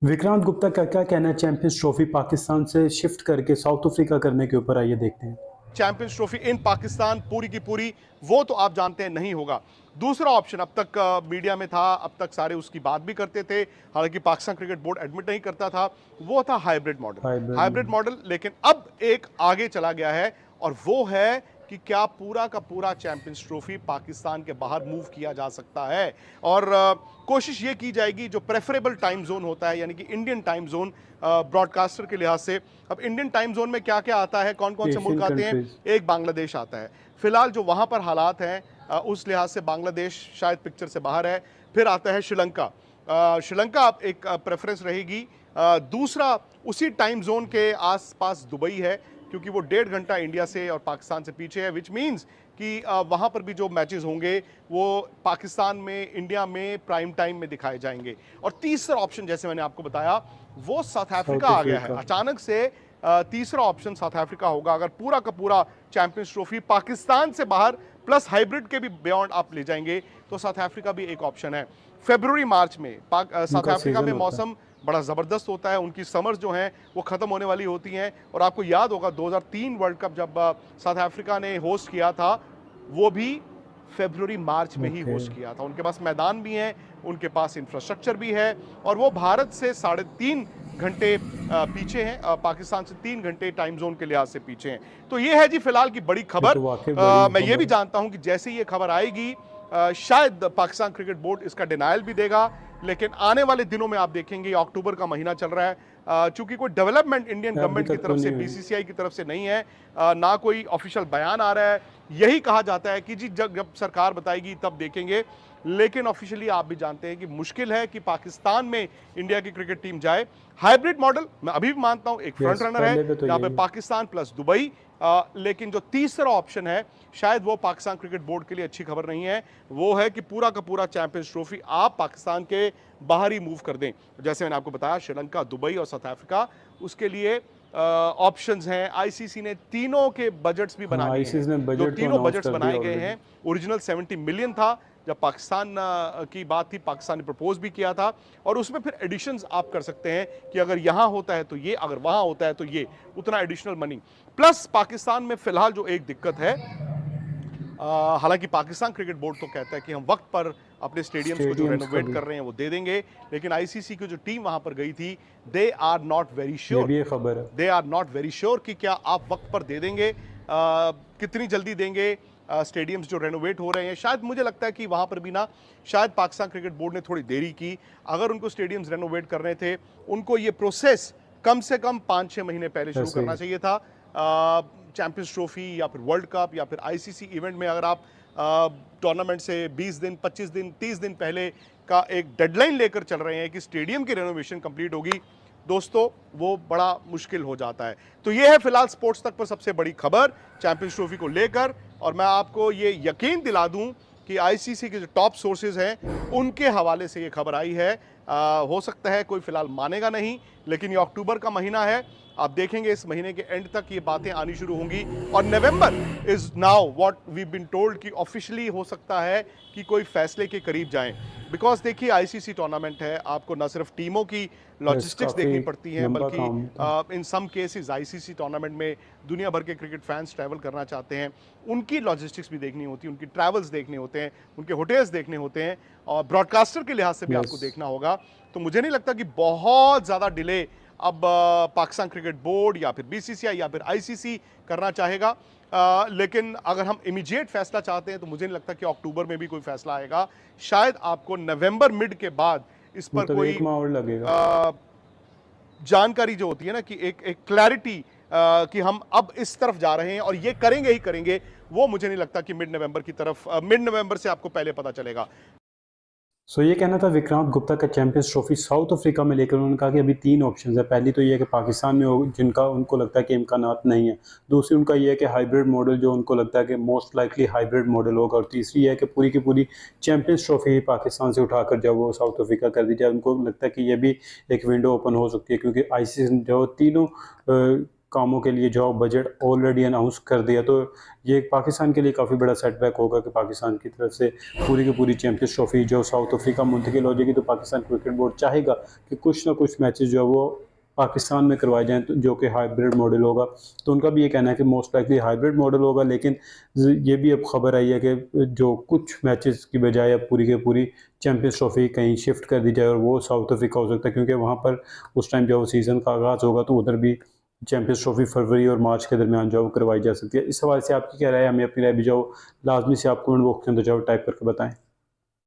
विक्रांत गुप्ता का क्या कहना है चैंपियंस ट्रॉफी पाकिस्तान से शिफ्ट करके साउथ अफ्रीका करने के ऊपर? आइए देखते हैं। चैंपियंस ट्रॉफी इन पाकिस्तान पूरी की पूरी, वो तो आप जानते हैं नहीं होगा। दूसरा ऑप्शन अब तक मीडिया में था, अब तक सारे उसकी बात भी करते थे, हालांकि पाकिस्तान क्रिकेट बोर्ड एडमिट नहीं करता था, वो था hybrid model. Hybrid hybrid model, लेकिन अब एक आगे चला गया है और वो है कि क्या पूरा का पूरा चैंपियंस ट्रॉफी पाकिस्तान के बाहर मूव किया जा सकता है। और कोशिश ये की जाएगी जो प्रेफरेबल टाइम जोन होता है, यानी कि इंडियन टाइम जोन ब्रॉडकास्टर के लिहाज से। अब इंडियन टाइम जोन में क्या क्या आता है, कौन कौन से एशियन मुल्क आते हैं? कंट्रीज। एक बांग्लादेश आता है। फिलहाल जो वहां पर हालात हैं उस लिहाज से बांग्लादेश शायद पिक्चर से बाहर है। फिर आता है श्रीलंका। श्रीलंका एक प्रेफरेंस रहेगी। दूसरा उसी टाइम जोन के आसपास दुबई है, क्योंकि वो 1.5 घंटा इंडिया से और पाकिस्तान से पीछे है, विच मीन्स कि वहाँ पर भी जो मैचेस होंगे वो पाकिस्तान में, इंडिया में प्राइम टाइम में दिखाए जाएंगे। और तीसरा ऑप्शन, जैसे मैंने आपको बताया, वो साउथ अफ्रीका साउथ आ गया है अफ्रीका। अचानक से। तीसरा ऑप्शन साउथ अफ्रीका होगा अगर पूरा का पूरा चैंपियंस ट्रॉफी पाकिस्तान से बाहर प्लस हाइब्रिड के भी बियॉन्ड आप ले जाएंगे तो साउथ अफ्रीका भी एक ऑप्शन है। फरवरी मार्च में साउथ उनका अफ्रीका सीजन में होता है। मौसम बड़ा ज़बरदस्त होता है, उनकी समर्स जो हैं वो ख़त्म होने वाली होती हैं। और आपको याद होगा 2003 वर्ल्ड कप जब साउथ अफ्रीका ने होस्ट किया था, वो भी फरवरी मार्च में ही ओके। होस्ट किया था। उनके पास मैदान भी है, उनके पास इंफ्रास्ट्रक्चर भी है, और वो भारत से 3.5 घंटे पीछे हैं, पाकिस्तान से 3 घंटे टाइम जोन के लिहाज से पीछे हैं। तो ये है जी फिलहाल की बड़ी ये खबर। तो वाकई बड़ी मैं ये भी खबर है। जानता हूं कि जैसे ये खबर आएगी शायद पाकिस्तान क्रिकेट बोर्ड इसका डिनायल भी देगा, लेकिन आने वाले दिनों में आप देखेंगे, अक्टूबर का महीना चल रहा है, चूंकि कोई डेवलपमेंट इंडियन अभी गवर्नमेंट की तक तो तरफ से, नहीं हुई। बीसीसीआई की तरफ से नहीं है, ना कोई ऑफिशियल बयान आ रहा है। यही कहा जाता है कि जी जब सरकार बताएगी तब देखेंगे, लेकिन ऑफिशियली आप भी जानते हैं कि मुश्किल है कि पाकिस्तान में इंडिया की क्रिकेट टीम जाए। हाइब्रिड मॉडल मैं अभी भी मानता हूं एक फ्रंट यस, रनर है, पहले पे तो जहां पे यही है। पाकिस्तान प्लस दुबई, लेकिन जो तीसरा ऑप्शन है शायद वो पाकिस्तान क्रिकेट बोर्ड के लिए अच्छी खबर नहीं है। वो है कि पूरा का पूरा चैंपियंस ट्रॉफी आप पाकिस्तान के बाहर ही मूव कर दें। जैसे मैंने आपको बताया, श्रीलंका, दुबई और साउथ अफ्रीका, उसके लिए ऑप्शंस हैं। आईसीसी ने तीनों के बजट्स भी बना हाँ, लिए हैं। आईसीसी ने जो बजट तो तीनों अनाउंस बजट्स कर दिया बनाए गए ऑलरेडी। हैं, ओरिजिनल 70 मिलियन था जब पाकिस्तान की बात थी, पाकिस्तान ने प्रपोज भी किया था, और उसमें फिर एडिशंस आप कर सकते हैं कि अगर यहां होता है तो ये, अगर वहां होता है तो ये, उतना एडिशनल मनी। प्लस पाकिस्तान में फिलहाल जो एक दिक्कत है, हालांकि पाकिस्तान क्रिकेट बोर्ड तो कहता है कि हम वक्त पर अपने स्टेडियम्स को जो स्टेडियम्स का रेनोवेट भी। कर रहे हैं वो दे देंगे, लेकिन आईसीसी की जो टीम वहां पर गई थी, दे आर नॉट वेरी ये श्योर, भी एक खबर है। They are not very sure कि क्या आप वक्त पर दे देंगे, कितनी जल्दी देंगे। स्टेडियम्स जो रेनोवेट हो रहे हैं, शायद मुझे लगता है कि वहां पर भी ना, शायद पाकिस्तान क्रिकेट बोर्ड ने थोड़ी देरी की। अगर उनको स्टेडियम्स रेनोवेट करने थे, उनको ये प्रोसेस कम से कम 5-6 महीने पहले शुरू ऐसे करना ही। चाहिए था। चैंपियंस ट्रॉफी या फिर वर्ल्ड कप या फिर आईसीसी इवेंट में अगर आप टूर्नामेंट से 20 दिन, 25 दिन, 30 दिन पहले का एक डेडलाइन लेकर चल रहे हैं कि स्टेडियम की रेनोवेशन कंप्लीट होगी, दोस्तों वो बड़ा मुश्किल हो जाता है। तो ये है फिलहाल स्पोर्ट्स तक पर सबसे बड़ी खबर चैंपियंस ट्रॉफी को लेकर। और मैं आपको ये यकीन दिला दूं कि आईसीसी के जो टॉप सोर्सेज हैं उनके हवाले से ये खबर आई है। हो सकता है कोई फिलहाल मानेगा नहीं, लेकिन ये अक्टूबर का महीना है, आप देखेंगे इस महीने के एंड तक ये बातें आनी शुरू होंगी। और November is now what we been told कि ऑफिशियली हो सकता है कि कोई फैसले के करीब जाएं। बिकॉज देखिए आईसीसी टूर्नामेंट है, आपको न सिर्फ टीमों की यस, लॉजिस्टिक्स काफी देखनी पड़ती हैं, लंबा बल्कि काम होता है। इन सम केसेस आईसीसी टूर्नामेंट में दुनिया भर के क्रिकेट फैंस ट्रैवल करना चाहते हैं, उनकी लॉजिस्टिक्स भी देखनी होती है, उनकी ट्रैवल्स देखने होते हैं, उनके होटल्स देखने होते हैं, और ब्रॉडकास्टर के लिहाज से भी आपको यस। देखना होगा। तो मुझे नहीं लगता कि बहुत ज़्यादा डिले अब पाकिस्तान क्रिकेट बोर्ड या फिर बीसीसीआई या फिर आईसीसी करना चाहेगा। लेकिन अगर हम इमीडिएट फैसला चाहते हैं तो मुझे नहीं लगता कि अक्टूबर में भी कोई फैसला आएगा। शायद आपको नवंबर मिड के बाद इस पर मतलब कोई एक माह और लगेगा। जानकारी जो होती है ना, कि एक क्लैरिटी कि हम अब इस तरफ जा रहे हैं और ये करेंगे ही करेंगे, वो मुझे नहीं लगता कि मिड नवंबर की तरफ, मिड नवंबर से आपको पहले पता चलेगा। सो ये कहना था विक्रांत गुप्ता का चैंपियंस ट्रॉफी साउथ अफ्रीका में लेकर। उन्होंने कहा कि अभी तीन ऑप्शंस है। पहली तो ये है कि पाकिस्तान में हो, जिनका उनको लगता है कि इम्कानात नहीं है। दूसरी उनका ये है कि हाइब्रिड मॉडल, जो उनको लगता है कि मोस्ट लाइकली हाइब्रिड मॉडल होगा। और तीसरी है कि पूरी की पूरी चैंपियंस ट्रॉफी पाकिस्तान से उठाकर जब वो साउथ अफ्रीका कर दी जाए। उनको लगता है कि ये भी एक विंडो ओपन हो सकती है, क्योंकि आईसीसी जो तीनों कामों के लिए जो बजट ऑलरेडी अनाउंस कर दिया, तो ये पाकिस्तान के लिए काफ़ी बड़ा सेटबैक होगा कि पाकिस्तान की तरफ से पूरी की पूरी चैंपियंस ट्रॉफी जो साउथ अफ्रीका मुंतकिल हो जाएगी, तो पाकिस्तान क्रिकेट बोर्ड चाहेगा कि कुछ ना कुछ मैचेस जो है वो पाकिस्तान में करवाए जाएँ, तो जो कि हाइब्रिड मॉडल होगा। तो उनका भी ये कहना है कि मोस्ट लाइकली हाइब्रिड मॉडल होगा, लेकिन ये भी अब खबर आई है कि जो कुछ मैचेस की बजाय अब पूरी की पूरी चैंपियंस ट्रॉफी कहीं शिफ्ट कर दी जाए और वो साउथ अफ्रीका हो सकता है, क्योंकि वहाँ पर उस टाइम जब सीज़न का आगाज़ होगा तो उधर भी चैंपियंस ट्रॉफी फरवरी और मार्च के दरमियान जो करवाई जा सकती है। इस हवाले से आपकी क्या राय है? हमें अपनी राय भी जो लाजमी से आप कमेंट बॉक्स के अंदर जो टाइप करके बताएं।